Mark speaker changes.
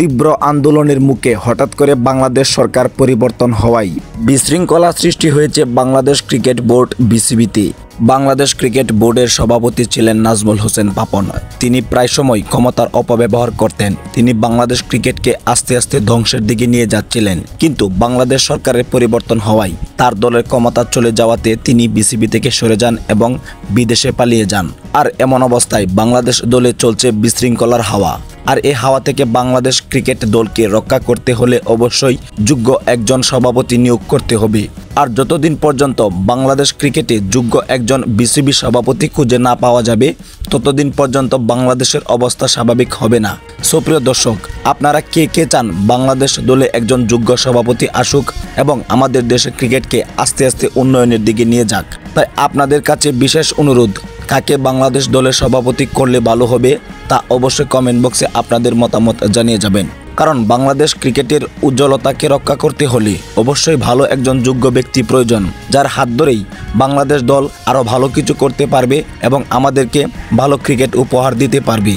Speaker 1: তীব্র আন্দোলনের মুখে হঠাৎ করে বাংলাদেশ সরকার পরিবর্তন হওয়ায় বিশৃঙ্খলা সৃষ্টি হয়েছে বাংলাদেশ ক্রিকেট বোর্ড বিসিবিতে। বাংলাদেশ ক্রিকেট বোর্ডের সভাপতি ছিলেন নাজমুল হোসেন পাপন। তিনি প্রায় সময় ক্ষমতার অপব্যবহার করতেন। তিনি বাংলাদেশ ক্রিকেটকে আস্তে আস্তে ধ্বংসের দিকে নিয়ে যাচ্ছিলেন। কিন্তু বাংলাদেশ সরকারের পরিবর্তন হওয়ায় তার দলের ক্ষমতা চলে যাওয়াতে তিনি বিসিবি থেকে সরে যান এবং বিদেশে পালিয়ে যান। আর এমন অবস্থায় বাংলাদেশ দলে চলছে বিশৃঙ্খলার হাওয়া। আর এই হাওয়া থেকে বাংলাদেশ ক্রিকেট দলকে রক্ষা করতে হলে অবশ্যই যোগ্য একজন সভাপতি নিয়োগ করতে হবে। আর যতদিন পর্যন্ত বাংলাদেশ ক্রিকেটে যোগ্য একজন বিসিবি সভাপতি খুঁজে না পাওয়া যাবে ততদিন পর্যন্ত বাংলাদেশের অবস্থা স্বাভাবিক হবে না। সুপ্রিয় দর্শক, আপনারা কে কে চান বাংলাদেশ দলে একজন যোগ্য সভাপতি আসুক এবং আমাদের দেশের ক্রিকেটকে আস্তে আস্তে উন্নয়নের দিকে নিয়ে যাক? তাই আপনাদের কাছে বিশেষ অনুরোধ, কাকে বাংলাদেশ দলের সভাপতি করলে ভালো হবে তা অবশ্যই কমেন্ট বক্সে আপনাদের মতামত জানিয়ে যাবেন। কারণ বাংলাদেশ ক্রিকেটের উজ্জ্বলতাকে রক্ষা করতে হলে অবশ্যই ভালো একজন যোগ্য ব্যক্তি প্রয়োজন, যার হাত ধরেই বাংলাদেশ দল আরও ভালো কিছু করতে পারবে এবং আমাদেরকে ভালো ক্রিকেট উপহার দিতে পারবে।